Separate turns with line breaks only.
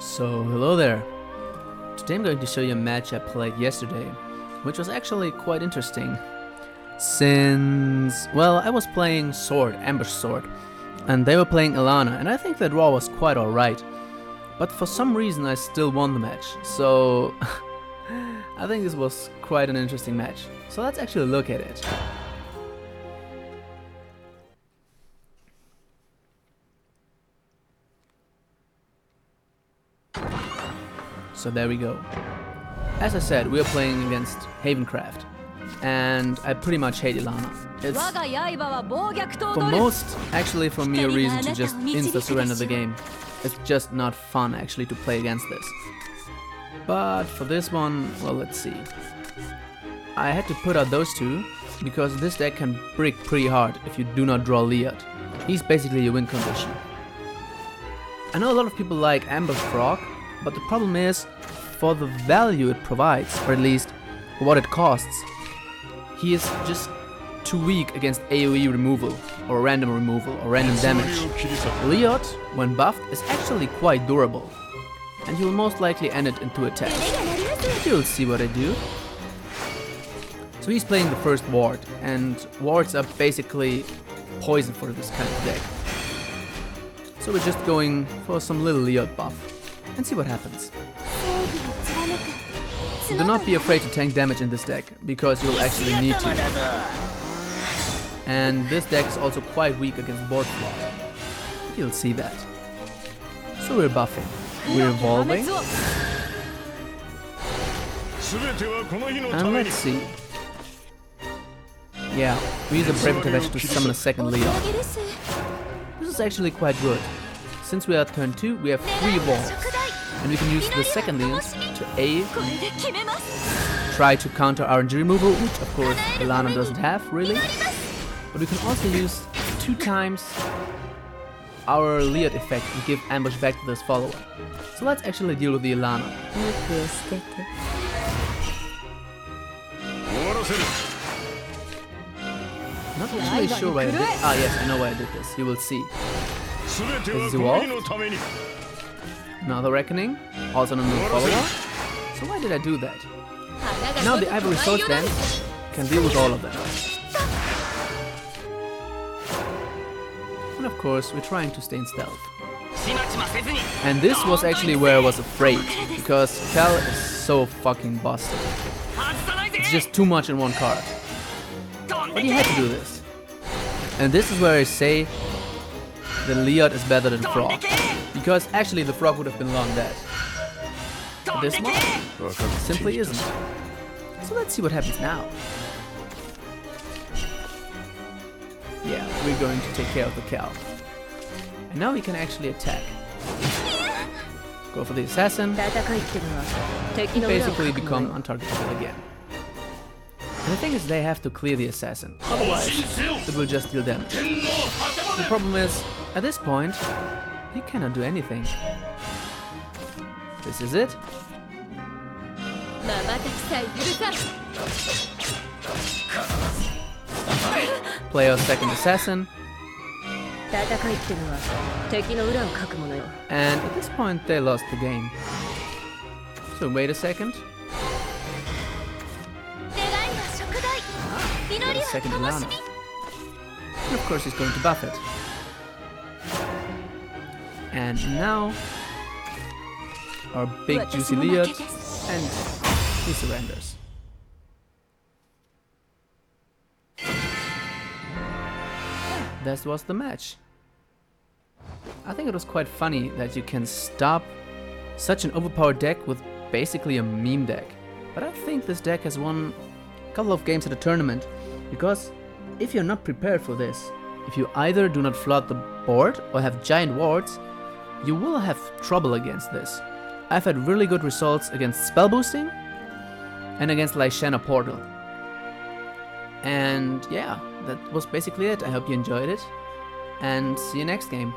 So, hello there. Today I'm going to show you a match I played yesterday, which was actually quite interesting. Since, well, I was playing Sword, Ambush Sword, and they were playing Elana, and I think the draw was quite alright. But for some reason I still won the match, so I think this was quite an interesting match. So let's actually look at it. So there we go. As I said, we are playing against Havencraft, and I pretty much hate Elana. It's for most, actually for me, a reason to just insta-surrender the game. It's just not fun actually to play against this. But for this one, well, let's see. I had to put out those two, because this deck can brick pretty hard if you do not draw Leod. He's basically a win condition. I know a lot of people like Ambush Frog, but the problem is, for the value it provides, or at least what it costs, he is just too weak against AoE removal, or random removal, or random damage. Leod, when buffed, is actually quite durable, and he will most likely end it into attacks. You'll see what I do. So he's playing the first ward, and wards are basically poison for this kind of deck. So we're just going for some little Leod buff, and see what happens. Do not be afraid to tank damage in this deck, because you'll actually need to. And this deck is also quite weak against board flaw. You'll see that. So we're buffing. We're evolving. And let's see. Yeah, we use a Brevitive Edge to summon a second Leod. This is actually quite good. Since we are at turn 2, we have 3 balls. And we can use the second Leod to A, try to counter RNG removal, which of course Elana doesn't have, really. But we can also use 2 times our Leod effect and give ambush back to this follower. So let's actually deal with the Elana. Not actually sure why I did. Ah yes, I know why I did this. You will see. This is evolved. Another Reckoning, also on a new follower. So why did I do that? Now the Ivory Sword Dance can deal with all of them. And of course, we're trying to stay in stealth. And this was actually where I was afraid, because Cal is so fucking busted. It's just too much in one card. But you had to do this. And this is where I say the Leod is better than Frog. Because actually the Frog would have been long dead. But this one simply isn't. So let's see what happens now. Yeah, we're going to take care of the Cal. And now we can actually attack. Go for the Assassin. And basically become untargetable again. And the thing is, they have to clear the Assassin. Otherwise, it will just deal damage. The problem is, at this point, he cannot do anything. This is it. Play our second Assassin. And at this point they lost the game. So wait a second. Got a second Elana. And of course he's going to buff it. And now our big juicy Leod, and he surrenders. That was the match. I think it was quite funny that you can stop such an overpowered deck with basically a meme deck. But I think this deck has won a couple of games at a tournament, because if you're not prepared for this, if you either do not flood the board or have giant wards, you will have trouble against this. I've had really good results against spell boosting and against Lyshanna Portal. And yeah, that was basically it. I hope you enjoyed it, and see you next game.